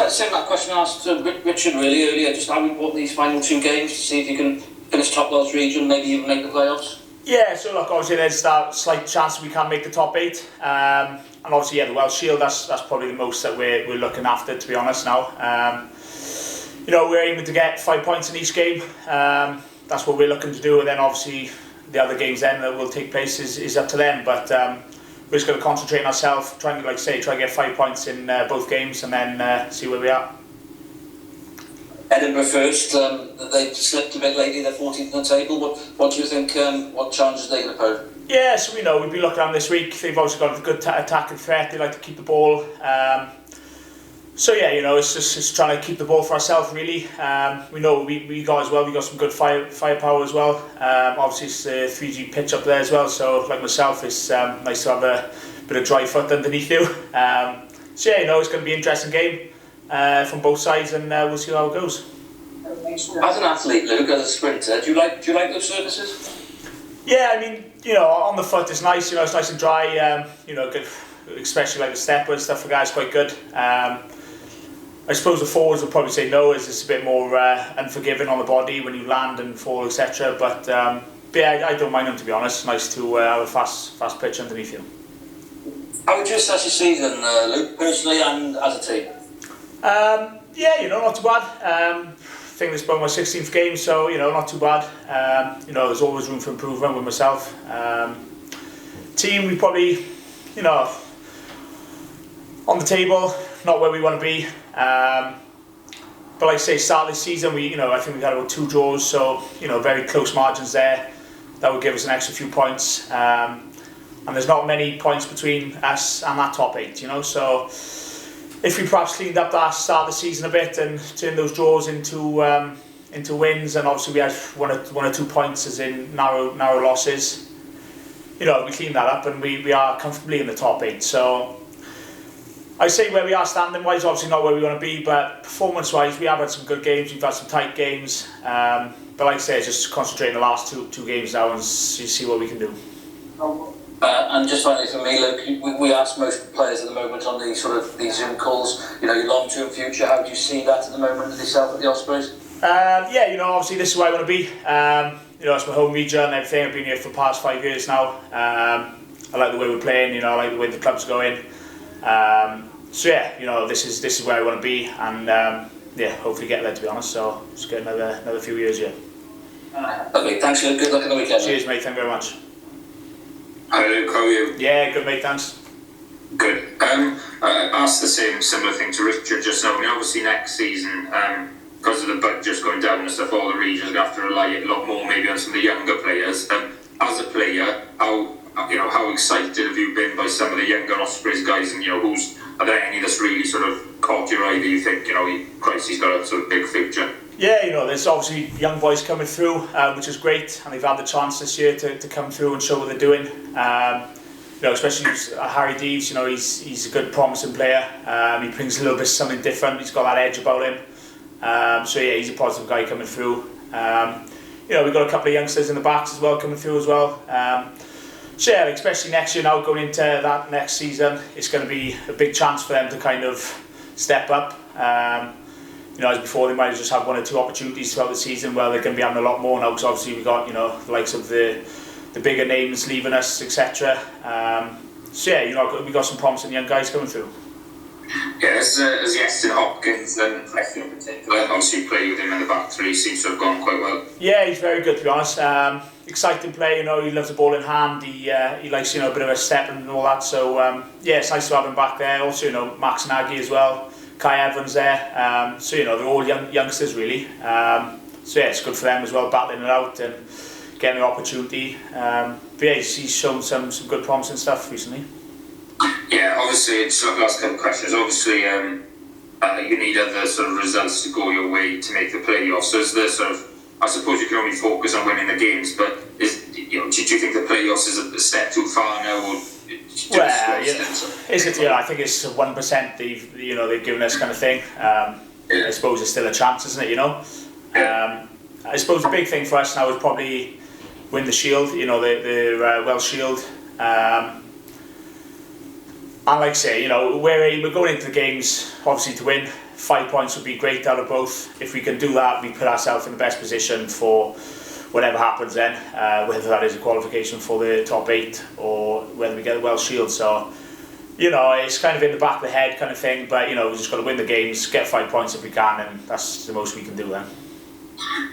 the same that question I asked Richard really earlier, just how important these final 2 games to see if you can finish top Welsh region, maybe even make the playoffs? Yeah, so look, obviously there's that slight chance we can make the top 8. And obviously, the Welsh Shield, that's probably the most that we're looking after, to be honest now. We're aiming to get 5 points in each game. That's what we're looking to do, and then obviously the other games then that will take place is up to them. But we're just going to concentrate on ourselves, trying to, try to get 5 points in both games, and then see where we are. Edinburgh first, they've slipped a bit lately, they're 14th on the table. What do you think, what challenges are they going to pose? Yeah, so we know, we'll be looking at them this week. They've also got a good attacking threat, they like to keep the ball. So yeah, it's just trying to keep the ball for ourselves really. We know we got some good firepower as well. Obviously it's a 3G pitch up there as well, so like myself, it's nice to have a bit of dry foot underneath you. So yeah, it's going to be an interesting game from both sides, and we'll see how it goes. As an athlete, Luke, as a sprinter, do you like those surfaces? Yeah, I mean, on the foot it's nice. It's nice and dry. Good, especially like the stepper and stuff for guys, quite good. I suppose the forwards would probably say no, as it's a bit more unforgiving on the body when you land and fall, etc. But yeah, I don't mind them, to be honest. It's nice to have a fast pitch underneath you. How would you assess your season, Luke, personally and as a team? Yeah, not too bad. I think this is about my 16th game, so not too bad. There's always room for improvement with myself. Team, we probably, on the table, not where we want to be. But like I say, start of this season, I think we got about 2 draws, so very close margins there. That would give us an extra few points. And there's not many points between us and that top 8, so if we perhaps cleaned up that start of the season a bit and turned those draws into wins, and obviously we had one or 2 points as in narrow losses, we cleaned that up and we are comfortably in the top 8. So I say where we are standing wise, obviously not where we want to be, but performance wise we have had some good games, we've had some tight games, but like I say, just concentrate on the last two games now and see what we can do. And just finally for me, Luke, we ask most players at the moment on these Zoom calls, your long-term future, how do you see that at the moment with yourself at the Ospreys? Yeah, obviously this is where I want to be. It's my home region and everything. I've been here for the past 5 years now. I like the way we're playing, I like the way the club's going. So yeah, this is where I want to be, and yeah, hopefully get there, to be honest. So just get another few years here. Okay, thanks, Luke. Good luck in the weekend. Cheers, mate. Thank you very much. Hi Luke, how are you? Yeah, good mate, thanks. Good. I asked the similar thing to Richard just now. I mean, obviously next season, because of the budgets going down and stuff, all the regions are going to have to rely a lot more maybe on some of the younger players. As a player, how excited have you been by some of the younger Ospreys guys, and are there any that's really caught your eye that you think, Christ, he's got a big future? Yeah, there's obviously young boys coming through, which is great, and they've had the chance this year to come through and show what they're doing. Especially Harry Deves, he's a good, promising player. He brings a little bit something different. He's got that edge about him. So yeah, he's a positive guy coming through. We've got a couple of youngsters in the backs as well coming through as well. So yeah, especially next year now, going into that next season, it's going to be a big chance for them to kind of step up. As before, they might have just had 1 or 2 opportunities throughout the season, where they're going to be having a lot more now, because obviously we've got the likes of the bigger names leaving us, etc. So yeah, we've got some promising young guys coming through. Yeah, as Yeston Hopkins and Fletcher in particular, obviously you play with him in the back three, seems to have gone quite well. Yeah, he's very good, to be honest. Exciting player, he loves the ball in hand. He likes a bit of a step and all that. So yeah, it's nice to have him back there. Also, Max Nagy as well. Kai Evans there. So they're all youngsters really. So yeah, it's good for them as well, battling it out and getting an opportunity. But yeah, he's shown some good promising stuff recently. Yeah, obviously, it's last couple of questions. Obviously, you need other results to go your way to make the playoffs. So is there I suppose you can only focus on winning the games, but do you think the playoffs is a step too far now? Or well, is it? I think it's 1% they've given us kind of thing. I suppose it's still a chance, isn't it? I suppose the big thing for us now is probably win the Shield. The Welsh Shield. And like I say, we're going into the games obviously to win. 5 points would be great out of both. If we can do that, we put ourselves in the best position for whatever happens then, whether that is a qualification for the top 8 or whether we get a Welsh Shield. So, you know, it's kind of in the back of the head kind of thing, but, you know, we've just got to win the games, get 5 points if we can, and that's the most we can do then.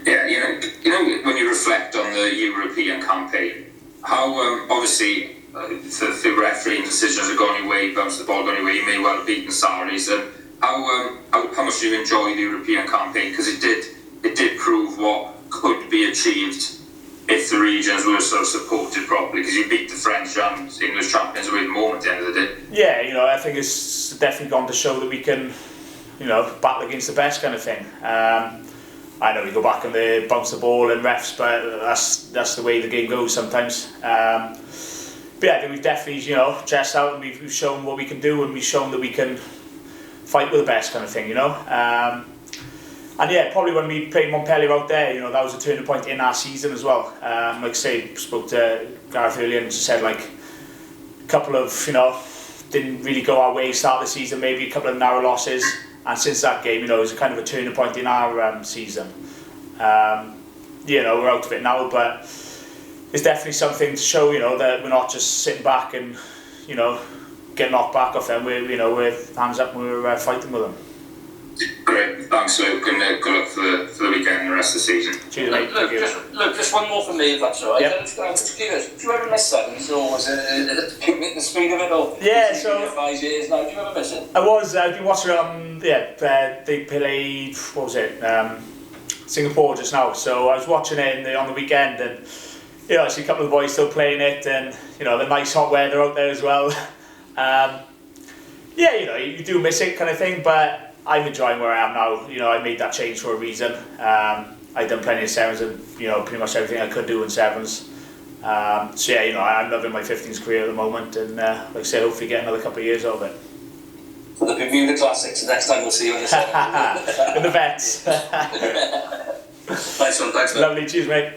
Yeah, you know, when you reflect on the European campaign, how obviously the refereeing decisions have gone your way, bounce the ball gone your way, you may well have beaten Saris, and how much do you enjoy the European campaign? Because it did prove what could be achieved if the regions were sort of supported properly, because you beat the French and English champions away at the moment at the end of the day. Yeah, you know, I think it's definitely gone to show that we can, you know, battle against the best kind of thing. I know we go back and they bounce the ball and refs, but that's the way the game goes sometimes. But yeah, I think we've definitely, you know, chest out, and we've shown what we can do, and we've shown that we can fight with the best kind of thing, you know. And yeah, probably when we played Montpellier out there, you know, that was a turning point in our season as well. Like I say, spoke to Gareth earlier and said, like, a couple of, you know, didn't really go our way start of the season, maybe a couple of narrow losses. And since that game, you know, it was kind of a turning point in our season. You know, we're out of it now, but it's definitely something to show, you know, that we're not just sitting back and, you know, get knocked back off them. We're, you know, we're hands up and we're fighting with them. Great, thanks Luke, and good luck for the weekend and the rest of the season. Cheers, mate. Look, just one more from me, if that's all right. Yep. I'm just curious, do you ever miss sevens, or was it the speed of it, or yeah, so 5 years now? Do you ever miss it? I've been watching it on, they played, what was it, Singapore just now, so I was watching it on the weekend, and, you know, I see a couple of the boys still playing it, and, you know, the nice hot weather out there as well. Yeah, you know, you do miss it kind of thing, but I'm enjoying where I am now. You know, I made that change for a reason. I've done plenty of sevens and, you know, pretty much everything I could do in sevens. So yeah, you know, I'm loving my 15s career at the moment, and like I say, hopefully get another couple of years out of it. For the Bermuda Classics, the next time we'll see you in the sevens. In the vets. Nice one, thanks mate. Lovely, cheers mate.